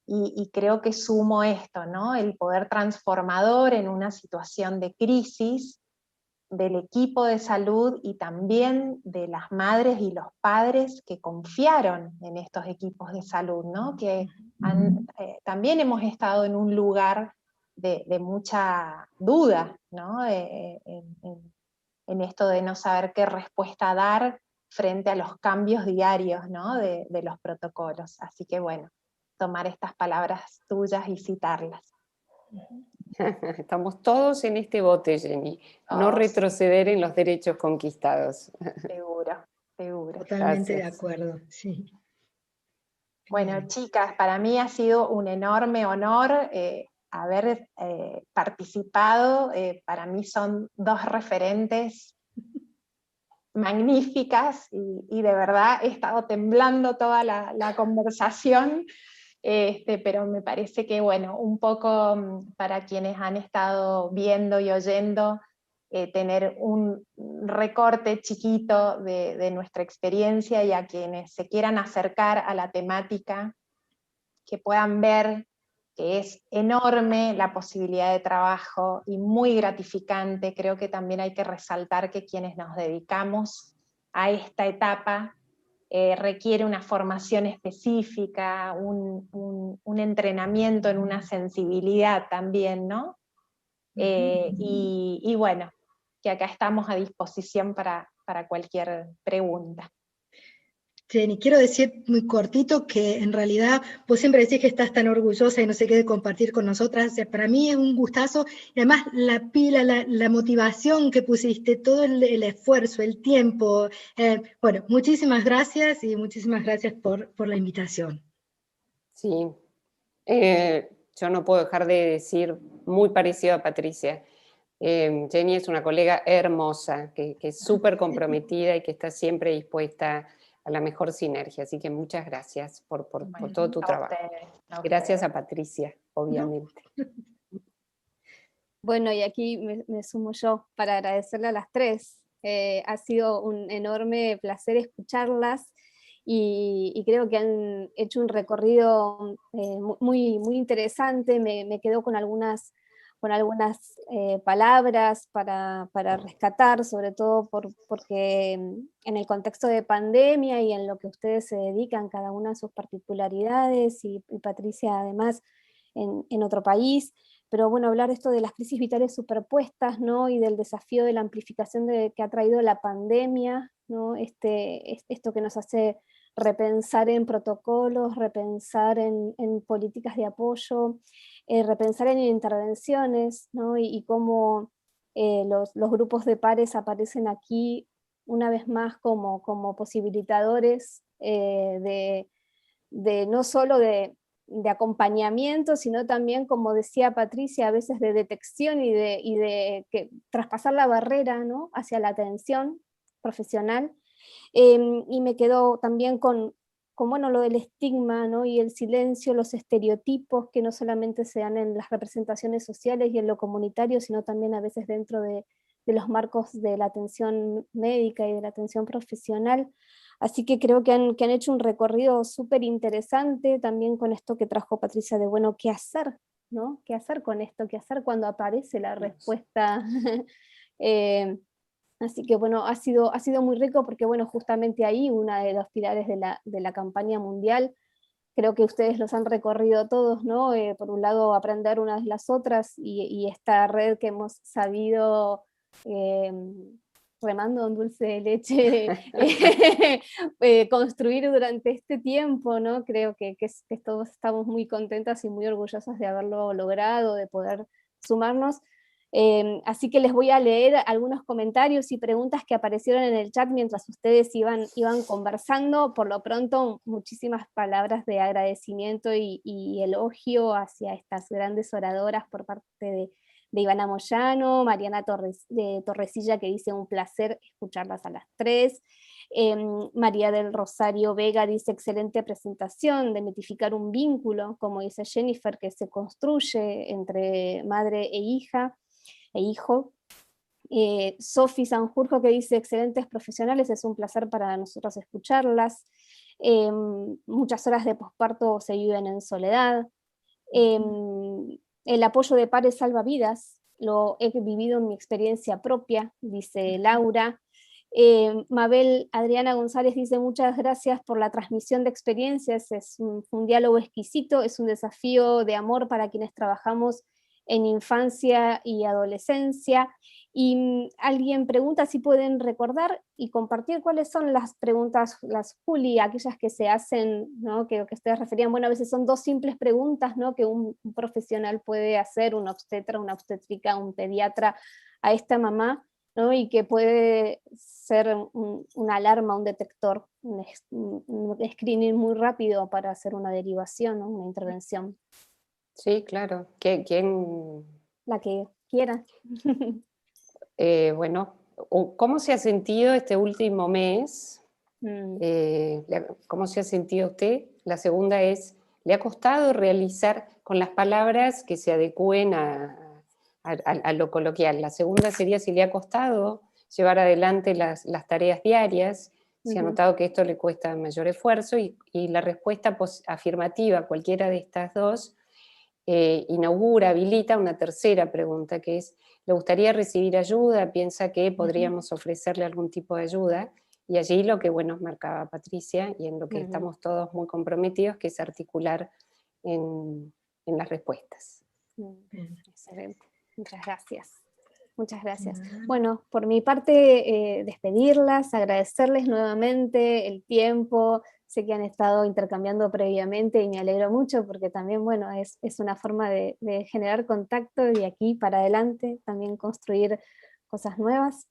y creo que sumo esto, ¿no? El poder transformador en una situación de crisis del equipo de salud y también de las madres y los padres que confiaron en estos equipos de salud, ¿no? Que también hemos estado en un lugar de mucha duda, ¿no? En esto de no saber qué respuesta dar frente a los cambios diarios, ¿no? de los protocolos. Así que bueno, tomar estas palabras tuyas y citarlas. Estamos todos en este bote, Jenny. No retroceder en los derechos conquistados. Seguro, seguro. Totalmente Gracias. de acuerdo, sí. Bueno, chicas, para mí ha sido un enorme honor haber participado. Para mí son 2 referentes magníficas y de verdad he estado temblando toda la conversación. pero me parece que, bueno, un poco para quienes han estado viendo y oyendo, tener un recorte chiquito de nuestra experiencia, y a quienes se quieran acercar a la temática, que puedan ver que es enorme la posibilidad de trabajo y muy gratificante. Creo que también hay que resaltar que quienes nos dedicamos a esta etapa requiere una formación específica, un entrenamiento en una sensibilidad también, ¿no? Y bueno, que acá estamos a disposición para cualquier pregunta. Jenny, quiero decir muy cortito que en realidad vos siempre decís que estás tan orgullosa y no sé qué de compartir con nosotras. O sea, para mí es un gustazo, y además la pila, la motivación que pusiste, todo el esfuerzo, el tiempo. Bueno, muchísimas gracias, y muchísimas gracias por la invitación. Sí, yo no puedo dejar de decir muy parecido a Patricia. Jenny es una colega hermosa, que es súper comprometida y que está siempre dispuesta a la mejor sinergia. Así que muchas gracias por todo tu trabajo. Gracias a Patricia, obviamente. Bueno, y aquí me sumo yo para agradecerle a las tres. Ha sido un enorme placer escucharlas, y creo que han hecho un recorrido muy interesante. Me quedo con algunas palabras para rescatar, sobre todo porque en el contexto de pandemia y en lo que ustedes se dedican, cada una a sus particularidades, y Patricia además en otro país. Pero bueno, hablar esto de las crisis vitales superpuestas, ¿no? Y del desafío de la amplificación que ha traído la pandemia, ¿no? Esto que nos hace repensar en protocolos, repensar en políticas de apoyo, repensar en intervenciones, ¿no? Y cómo los grupos de pares aparecen aquí una vez más como posibilitadores de no solo de acompañamiento, sino también, como decía Patricia, a veces de detección y de traspasar la barrera, ¿no? Hacia la atención profesional. Y me quedo también con bueno, lo del estigma, ¿no? Y el silencio, los estereotipos que no solamente se dan en las representaciones sociales y en lo comunitario, sino también a veces dentro de los marcos de la atención médica y de la atención profesional. Así que creo que han hecho un recorrido súper interesante, también con esto que trajo Patricia de, bueno, ¿qué hacer? ¿No? ¿Qué hacer con esto? ¿Qué hacer cuando aparece la respuesta? Así que bueno, ha sido muy rico, porque bueno, justamente ahí una de los pilares de la campaña mundial, creo que ustedes los han recorrido todos, ¿no? Por un lado, aprender unas de las otras, y esta red que hemos sabido, remando en dulce de leche, construir durante este tiempo, ¿no? Creo que todos estamos muy contentas y muy orgullosas de haberlo logrado, de poder sumarnos. Así que les voy a leer algunos comentarios y preguntas que aparecieron en el chat mientras ustedes iban conversando. Por lo pronto, muchísimas palabras de agradecimiento y elogio hacia estas grandes oradoras por parte de Ivana Moyano, Mariana Torresilla, que dice un placer escucharlas a las tres. María del Rosario Vega dice excelente presentación, demitificar un vínculo, como dice Jennifer, que se construye entre madre e hija e hijo. Sofi Sanjurjo, que dice excelentes profesionales, es un placer para nosotros escucharlas. Muchas horas de posparto se viven en soledad. El apoyo de pares salva vidas, lo he vivido en mi experiencia propia, dice Laura. Mabel Adriana González dice muchas gracias por la transmisión de experiencias, es un diálogo exquisito, es un desafío de amor para quienes trabajamos en infancia y adolescencia. Y alguien pregunta si pueden recordar y compartir cuáles son las preguntas, las Juli, aquellas que se hacen, ¿no? que ustedes referían, bueno, a veces son dos simples preguntas, ¿no? que un profesional puede hacer, un obstetra, una obstétrica, un pediatra, a esta mamá, ¿no? Y que puede ser una alarma, un detector, un screening muy rápido para hacer una derivación, ¿no? Una intervención. Sí, claro. ¿Quién? La que quiera. Bueno, ¿cómo se ha sentido este último mes? ¿Cómo se ha sentido usted? La segunda es, le ha costado realizar con las palabras que se adecúen a lo coloquial. La segunda sería si le ha costado llevar adelante las tareas diarias, si ha notado que esto le cuesta mayor esfuerzo, y la respuesta afirmativa, cualquiera de estas dos, inaugura, habilita una tercera pregunta, que es, ¿le gustaría recibir ayuda? ¿Piensa que podríamos ofrecerle algún tipo de ayuda? Y allí lo que, bueno, marcaba Patricia, y en lo que estamos todos muy comprometidos, que es articular en las respuestas. Excelente, muchas gracias. Muchas gracias. Bueno, por mi parte, despedirlas, agradecerles nuevamente el tiempo. Sé que han estado intercambiando previamente y me alegro mucho porque también, bueno, es una forma de generar contacto y de aquí para adelante también construir cosas nuevas.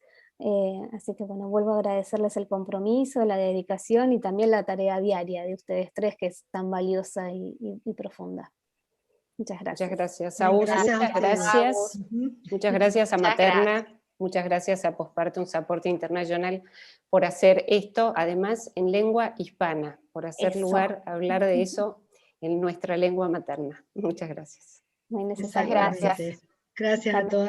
Así que, bueno, vuelvo a agradecerles el compromiso, la dedicación y también la tarea diaria de ustedes tres, que es tan valiosa y profunda. Muchas gracias. Muchas gracias, Agus. Muchas gracias. Muchas gracias a Materna, muchas gracias a Postpartum Support International por hacer esto, además en lengua hispana, por hacer lugar a hablar de eso en nuestra lengua materna. Muchas gracias. Muy necesario. Muchas gracias. Gracias a todos.